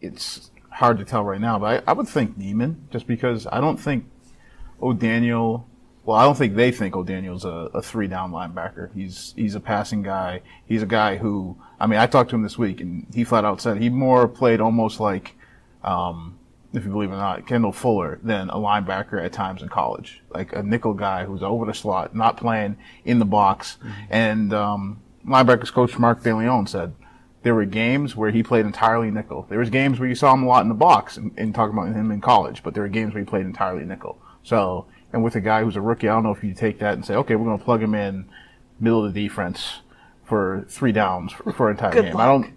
it's hard to tell right now, but I would think Neiman, just because I don't think O'Daniel. Well, I don't think they think O'Daniel's a 3-down linebacker. He's a passing guy. He's a guy who, I talked to him this week, and he flat out said he more played almost like, if you believe it or not, Kendall Fuller than a linebacker at times in college. Like a nickel guy who's over the slot, not playing in the box. Mm-hmm. And linebackers coach Mark DeLeon said there were games where he played entirely nickel. There was games where you saw him a lot in the box and talking about him in college, but there were games where he played entirely nickel. So, and with a guy who's a rookie, I don't know if you take that and say, okay, we're going to plug him in middle of the defense for 3 downs for an entire Good game. luck.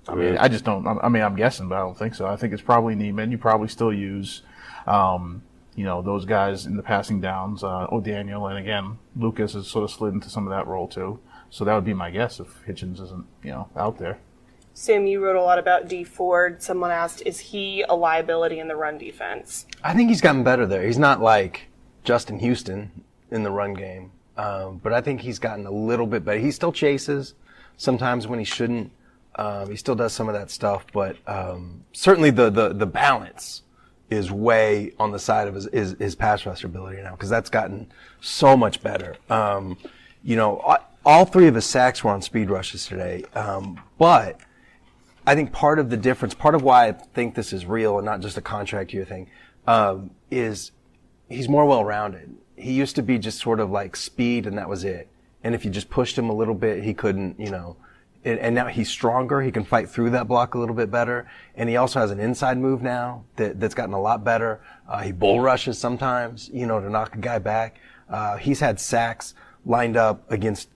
I just don't. I'm guessing, but I don't think so. I think it's probably Neiman. You probably still use, those guys in the passing downs, O'Daniel, and again, Lucas has sort of slid into some of that role too. So that would be my guess if Hitchens isn't, out there. Sam, you wrote a lot about D Ford. Someone asked, is he a liability in the run defense? I think he's gotten better there. He's not like Justin Houston in the run game, but I think he's gotten a little bit better. He still chases sometimes when he shouldn't. He still does some of that stuff, but certainly the balance is way on the side of his pass rusher ability now, because that's gotten so much better. All 3 of his sacks were on speed rushes today, but I think part of the difference, part of why I think this is real and not just a contract year thing, is he's more well-rounded. He used to be just sort of like speed and that was it. And if you just pushed him a little bit, he couldn't, and now he's stronger. He can fight through that block a little bit better. And he also has an inside move now that's gotten a lot better. He bull rushes sometimes, to knock a guy back. He's had sacks lined up against,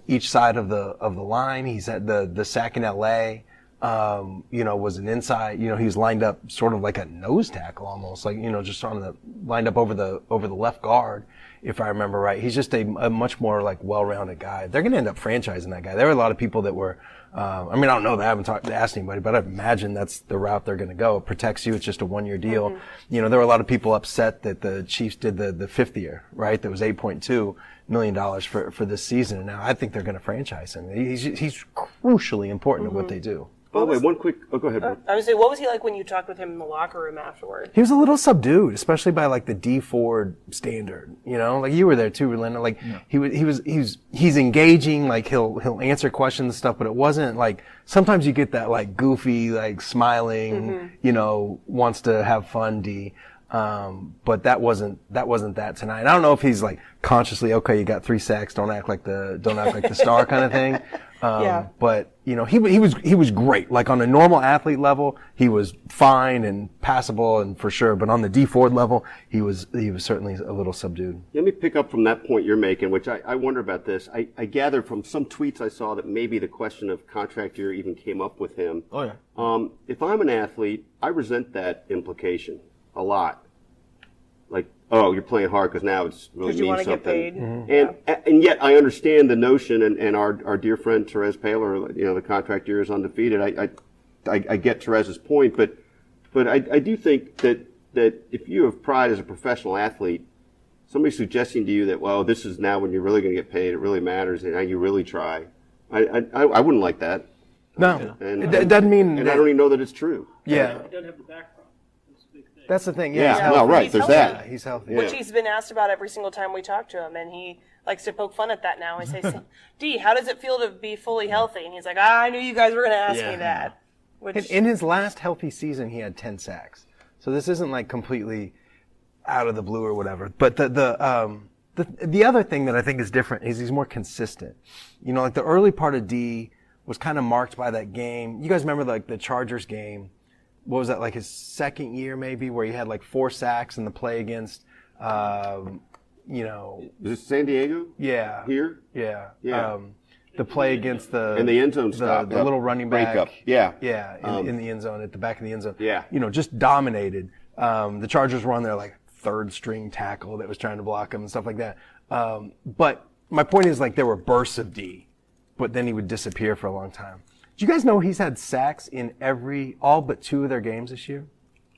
each side of the line. He's had the sack in LA. was an inside, he was lined up sort of like a nose tackle almost, like, just lined up over the left guard, if I remember right. He's just a much more like well-rounded guy. They're going to end up franchising that guy. There were a lot of people that were, I don't know, they haven't asked anybody, but I imagine that's the route they're going to go. It protects you. It's just a 1-year deal. There were a lot of people upset that the Chiefs did the fifth year, right? That was $8.2 million for this season. And now I think they're going to franchise him. He's crucially important to what they do. By the way, one quick. Oh, go ahead. I was going to say, what was he like when you talked with him in the locker room afterward? He was a little subdued, especially by like the D Ford standard. Like you were there too, Relinda. Like he's engaging. Like he'll answer questions and stuff, but it wasn't like sometimes you get that like goofy, like smiling, wants to have fun D. But that wasn't that tonight. I don't know if he's like consciously, okay, you got 3 sacks, don't act like the star kind of thing. But he was great. Like on a normal athlete level, he was fine and passable and for sure. But on the D Ford level, he was certainly a little subdued. Let me pick up from that point you're making, which I wonder about this. I gathered from some tweets I saw that maybe the question of contract year even came up with him. Oh yeah. If I'm an athlete, I resent that implication a lot. Like, oh, you're playing hard because now it's really you means want to something. get paid. And yet I understand the notion, and our dear friend Therese Paylor, the contract year is undefeated. I get Therese's point, but I do think that if you have pride as a professional athlete, somebody suggesting to you that, well, this is now when you're really going to get paid, it really matters, and now you really try. I wouldn't like that. No, And it doesn't mean. And I don't even know that it's true. Yeah. He doesn't have the background. That's a big thing. That's the thing. Yeah, Yeah, well, right. There's healthy. that. he's healthy. Which he's been asked about every single time we talk to him, and he likes to poke fun at that now. I say, D, how does it feel to be fully healthy? And he's like, I knew you guys were going to ask me that. Which, In his last healthy season, he had 10 sacks. So this isn't like completely out of the blue or whatever. But the other thing that I think is different is he's more consistent. Like the early part of D was kind of marked by that game. You guys remember like the Chargers game? What was that, like his second year maybe, where he had like 4 sacks in the play against, Is it San Diego? Yeah. Here? Yeah. Yeah. The play against the And the end zone stop. the little running back. Breakup. Yeah. Yeah, in the end zone, at the back of the end zone. Yeah. Just dominated. The Chargers were on their like third string tackle that was trying to block him and stuff like that. But my point is like there were bursts of D, but then he would disappear for a long time. Do you guys know he's had sacks in all but 2 of their games this year?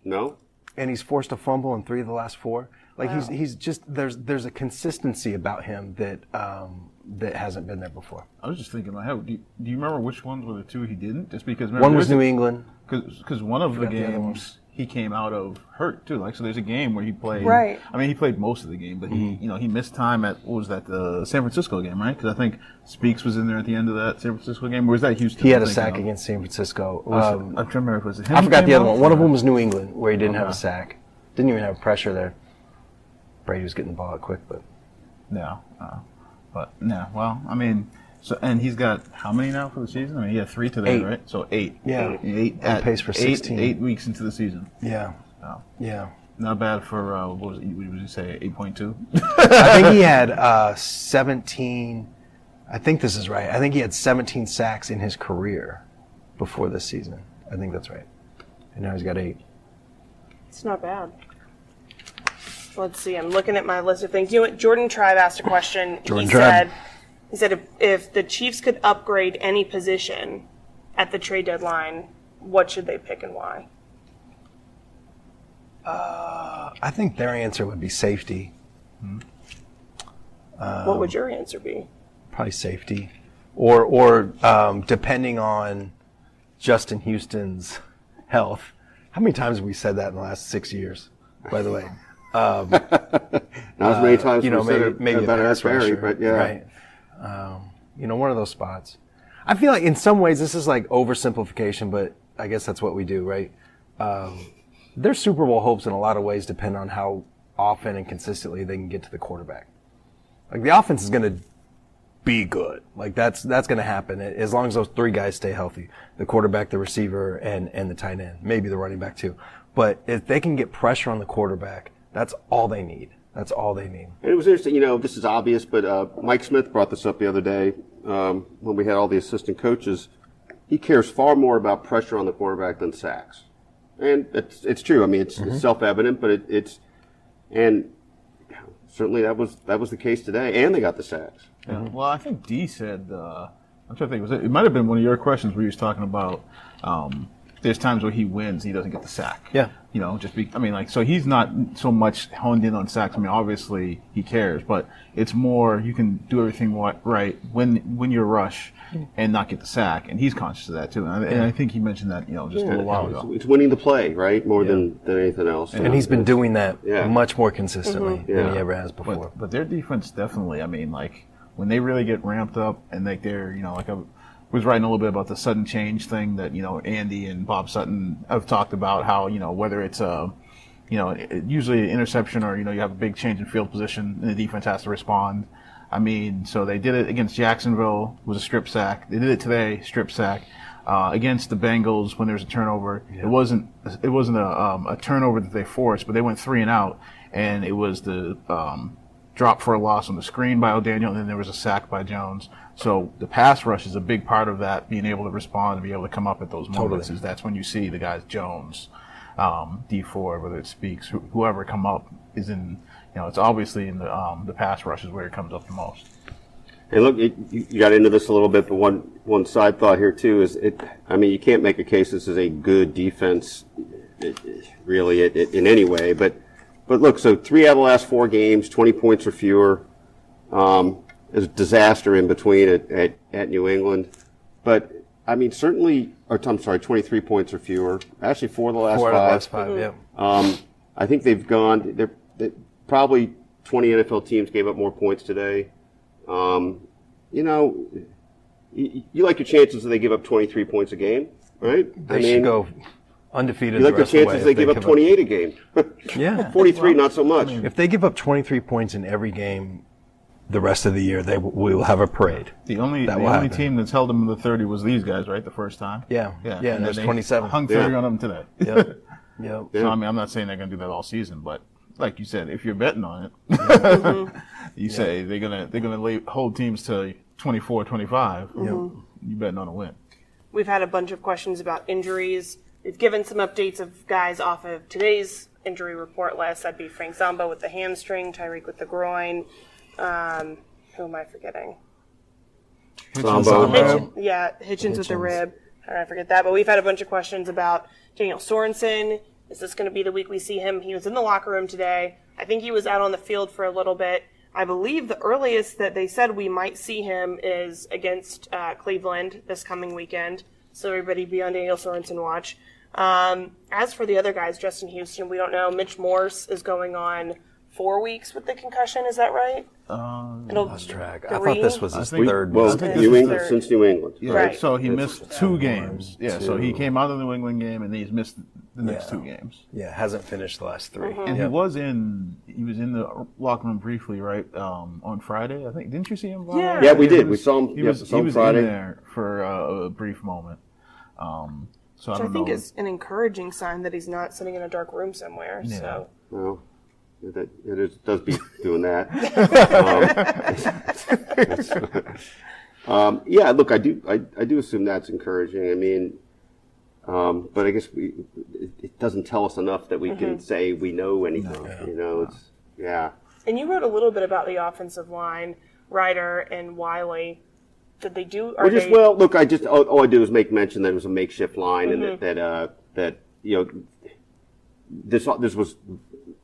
No? And he's forced a fumble in 3 of the last 4. Like he's just there's a consistency about him that hasn't been there before. I was just thinking in my head, do you remember which ones were the 2 he didn't? Just because One was New England. Because one of the the other one. games he came out of hurt too. Like so, there's a game where he played. Right. I mean, he played most of the game, but he missed time at what was that, the San Francisco game, right? Because I think Speaks was in there at the end of that San Francisco game. Or was that Houston? He had a I'm thinking sack of? against San Francisco. I'm trying to remember if it was him. I who forgot came the other out, one. One of or- them was New England, where he didn't have a Okay. sack. Didn't even have pressure there. Brady was getting the ball out quick, but No, well, I mean, so and he's got how many now for the season? I mean, he had 3 today, 8. right? So 8. Yeah. 8 On pace for 16. 8 weeks into the season. yeah, Oh. yeah. Not bad for what was it? What did you say? 8.2. I think he had 17. I think this is right. I think he had 17 sacks in his career before this season. I think that's right. And now he's got 8. it's not bad. Let's see. I'm looking at my list of things. Jordan Tribe asked a question. Jordan Tribe. He said if the Chiefs could upgrade any position at the trade deadline, what should they pick and why? I think their answer would be safety. What would your answer be? Probably safety, or depending on Justin Houston's health. How many times have we said that in the last 6 years? By the way, Not as many times we said maybe it a about Eric pass Berry, rusher, but yeah. right. One of those spots. I feel like in some ways this is like oversimplification, but I guess that's what we do, right? Their Super Bowl hopes in a lot of ways depend on how often and consistently they can get to the quarterback. Like the offense is going to be good. Like that's going to happen as long as those 3 guys stay healthy: the quarterback, the receiver, and the tight end, maybe the running back too. But if they can get pressure on the quarterback, that's all they need. That's all they need. And it was interesting, this is obvious, but Mike Smith brought this up the other day when we had all the assistant coaches. he cares far more about pressure on the quarterback than sacks. And it's true. I mean, it's self-evident, but and certainly that was the case today, and they got the sacks. Yeah. Well, I think D said, I'm trying to think, it might have been one of your questions where he was talking about there's times where he wins, he doesn't get the sack. Yeah. So he's not so much honed in on sacks. I mean, obviously he cares, but it's more you can do everything right when you rush and not get the sack, and he's conscious of that too. And I think he mentioned that just a little while ago. It's winning the play, right, more than anything else. And he's been doing that much more consistently than he ever has before. But their defense definitely, I mean, like when they really get ramped up and they're like I was writing a little bit about the sudden change thing that Andy and Bob Sutton have talked about, how whether it's usually an interception or you have a big change in field position and the defense has to respond. I mean, so they did it against Jacksonville, was a strip sack. They did it today, strip sack. Against the Bengals when there was a turnover, it wasn't a turnover that they forced, but they went 3 and out, and it was the drop for a loss on the screen by O'Daniel, and then there was a sack by Jones. So the pass rush is a big part of that, being able to respond and be able to come up at those moments. Totally. That's when you see the guys Jones, D Ford, whether it Speaks, whoever come up is in. It's obviously in the pass rush is where it comes up the most. And look, you got into this a little bit, but one side thought here too is you can't make a case this is a good defense, really, in any way. But look, so 3 out of the last 4 games, 20 points or fewer. Is a disaster in between at New England, but I mean certainly, 23 points or fewer. Actually, 4 of the last 5. 4 of the last 5, yeah. I think they've gone. They probably 20 NFL teams gave up more points today. You like your chances that they give up 23 points a game, right? They should go undefeated. You like the chances they give up 28 a game. Yeah. 43, not so much. If they give up 23 points in every game the rest of the year, we will have a parade. The only team that's held them in the 30 was these guys, right? The first time. Yeah. And there's 27. Hung 30 on them today. Yep. So I mean, I'm not saying they're going to do that all season, but like you said, if you're betting on it, you say they're gonna hold teams to 24, 25. You betting on a win. We've had a bunch of questions about injuries. We've given some updates of guys off of today's injury report list. That'd be Frank Zombo with the hamstring, Tyreek with the groin. Who am I forgetting? Zombo. Hitchens with the rib. How did I forget that? But we've had a bunch of questions about Daniel Sorensen. Is this going to be the week we see him? He was in the locker room today. I think he was out on the field for a little bit. I believe the earliest that they said we might see him is against Cleveland this coming weekend. So everybody be on Daniel Sorensen watch. As for the other guys, Justin Houston, we don't know. Mitch Morse is going on 4 weeks with the concussion. Is that right? Lost track. I thought this was his third. Well, New England, since New England. Yeah, right. So he missed 2 games. Yeah, so he came out of the New England game, and he's missed the next 2 games. Yeah, hasn't finished the last 3. And he was in the locker room briefly, right, on Friday, I think. Didn't you see him? Yeah, we did. We saw him. He was Friday. in there for a brief moment. So I think is an encouraging sign that he's not sitting in a dark room somewhere. Yeah. So. Well, it does be doing that. Look, I do assume that's encouraging. I mean, but I guess it doesn't tell us enough that we can say we know anything. And you wrote a little bit about the offensive line, Ryder and Wiley. Did they do? Look, all I do is make mention that it was a makeshift line, and that this was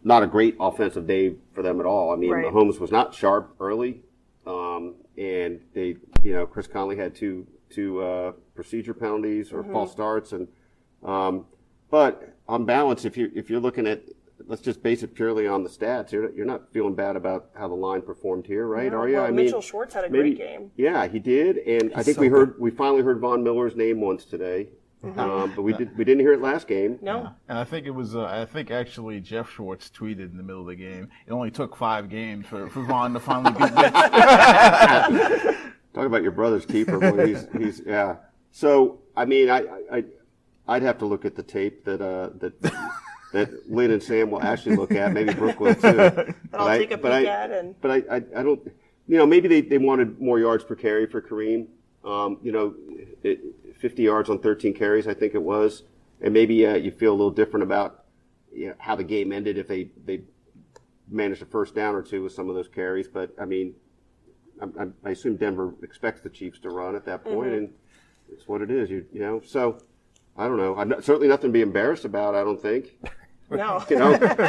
not a great offensive day for them at all. I mean, Mahomes was not sharp early, and they, Chris Conley had two procedure penalties or false starts, and but on balance, if you're looking at, let's just base it purely on the stats, you're not feeling bad about how the line performed here, right? No, Are you? Well, Mitchell Schwartz had a great game. Yeah, he did, and I think we finally heard Von Miller's name once today. But we didn't hear it last game. No. Yeah. And I think it was actually Jeff Schwartz tweeted in the middle of the game. It only took 5 games for Von to finally beat Mitch. Talk about your brother's keeper. Boy, he's yeah. So I mean, I'd have to look at the tape that Lynn and Sam will actually look at. Maybe Brooke will too. But I'll take a peek at. But I don't. Maybe they wanted more yards per carry for Kareem. 50 yards on 13 carries, I think it was. And maybe you feel a little different about how the game ended if they managed a first down or two with some of those carries. But, I mean, I assume Denver expects the Chiefs to run at that point, and it's what it is. So I don't know. Certainly nothing to be embarrassed about, I don't think. No.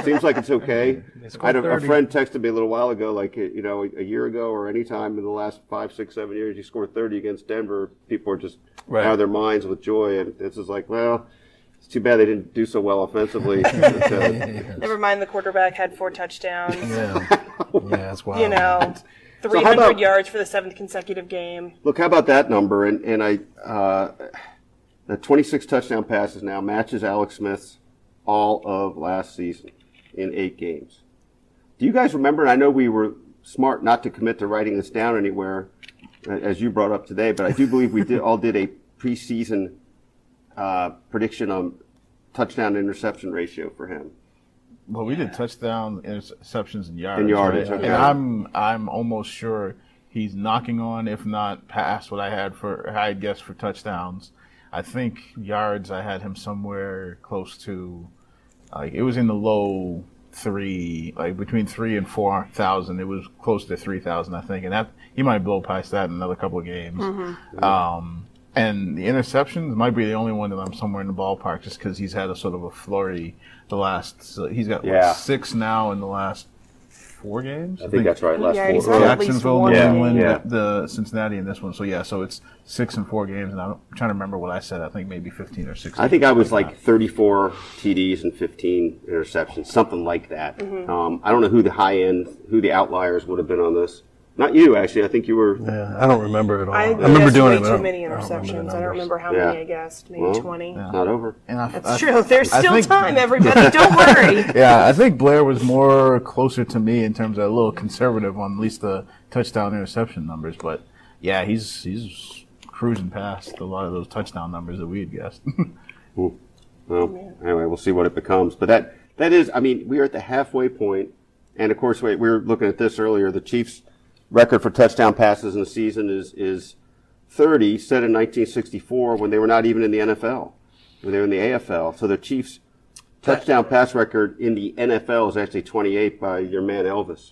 Seems like it's okay. I had a friend texted me a little while ago, like, a year ago or any time in the last 5, 6, 7 years, you scored 30 against Denver. People are just out of their minds with joy. And this is like, well, it's too bad they didn't do so well offensively. Never mind, the quarterback had 4 touchdowns. Yeah, that's wild. 300 yards for the 7th consecutive game. Look, how about that number? And the 26 touchdown passes now matches Alex Smith's all of last season in 8 games. Do you guys remember? And I know we were smart not to commit to writing this down anywhere, as you brought up today, but I do believe we did a preseason prediction on touchdown to interception ratio for him. Well, we did touchdown, interceptions, and yards. And yardage, right? okay. And I'm almost sure he's knocking on, if not past, what I had guessed for touchdowns. I think yards, I had him somewhere close to, it was in the low 3, like between 3,000 and 4,000. It was close to 3,000, I think, and that he might blow past that in another couple of games. And the interceptions might be the only one that I'm somewhere in the ballpark, just because he's had a sort of a flurry he's got 6 now in the last 4 games. I think that's right. Last 4. He's had at least Jacksonville, one New game. England, the Cincinnati, and this one. So it's 6 in 4 games, and I'm trying to remember what I said. I think maybe 15 or 16. I think I was like 34 TDs and 15 interceptions, something like that. I don't know who the outliers would have been on this. Not you, actually. I think you were. Yeah, I don't remember it all. I remember doing it. way too many interceptions. I don't remember how many I guessed. Maybe 20. Not over. That's true. There's still time, everybody. Don't worry. Yeah, I think Blair was more closer to me in terms of a little conservative on at least the touchdown interception numbers. But yeah, he's cruising past a lot of those touchdown numbers that we had guessed. Well, anyway, we'll see what it becomes. But that is, I mean, we are at the halfway point, and of course, we were looking at this earlier. The Chiefs' record for touchdown passes in the season is 30, set in 1964 when they were not even in the NFL, when they were in the AFL. So the Chiefs' touchdown pass record in the NFL is actually 28 by your man Elvis.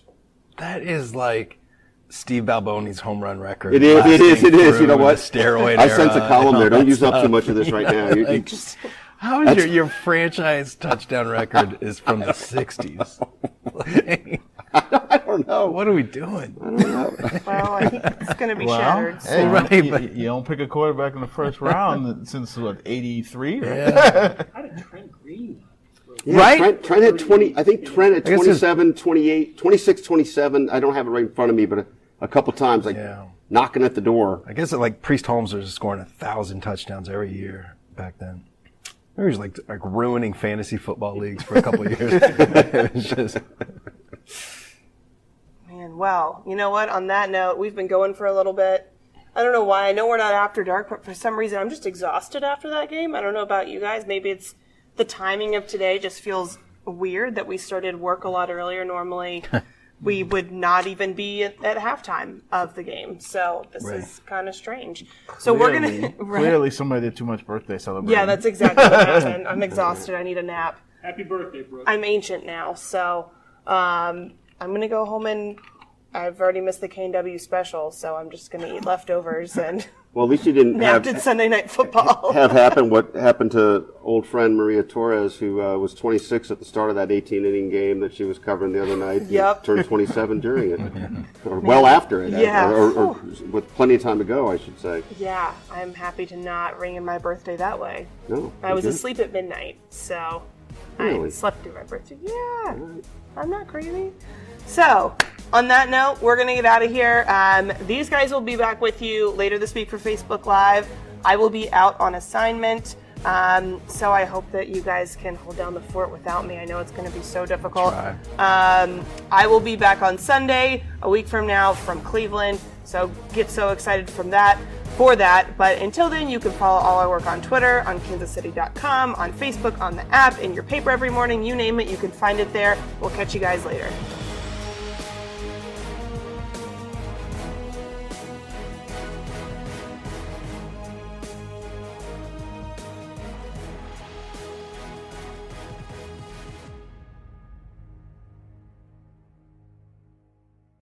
That is like Steve Balboni's home run record. It is. You know what? Steroid I era sense a column there. Don't use stuff. up too much of this right now. You just, how is your franchise touchdown record is from the 60s? I don't know. What are we doing? I don't know. Well, I think it's going to be shattered. Hey, Right, but- you don't pick a quarterback in the first round since, what, 83? Yeah. How did Trent Green? Yeah, Right? Trent had 20. I think Trent had I guess 27, 28, 26, 27. I don't have it right in front of me, but a couple times, knocking at the door. I guess like Priest Holmes was scoring 1,000 touchdowns every year back then. He was like ruining fantasy football leagues for a couple of years. It was just... Man, well, you know what? On that note, we've been going for a little bit. I don't know why. I know we're not after dark, but for some reason, I'm just exhausted after that game. I don't know about you guys. Maybe it's the timing of today just feels weird that we started work a lot earlier. Normally, we would not even be at halftime of the game. So this is kind of strange. So we're going to... Clearly somebody did too much birthday celebrating. Yeah, that's exactly what happened. I'm exhausted. I need a nap. Happy birthday, Brooke. I'm ancient now, so I'm going to go home and I've already missed the K&W special, so I'm just going to eat leftovers and Well, at least you didn't napped at Sunday Night Football. have happen what happened to old friend Maria Torres, who was 26 at the start of that 18-inning game that she was covering the other night. Yep. Turned 27 during it, or well after it. Yeah. Or with plenty of time to go, I should say. Yeah, I'm happy to not ring in my birthday that way. No, I was okay. asleep at midnight, so Really? I slept through my birthday. Yeah, I'm not crazy. So, on that note, we're going to get out of here. These guys will be back with you later this week for Facebook Live. I will be out on assignment, so I hope that you guys can hold down the fort without me. I know it's going to be so difficult. I will be back on Sunday, a week from now, from Cleveland, so get so excited for that. But until then, you can follow all our work on Twitter, on kansascity.com, on Facebook, on the app, in your paper every morning, you name it, you can find it there. We'll catch you guys later.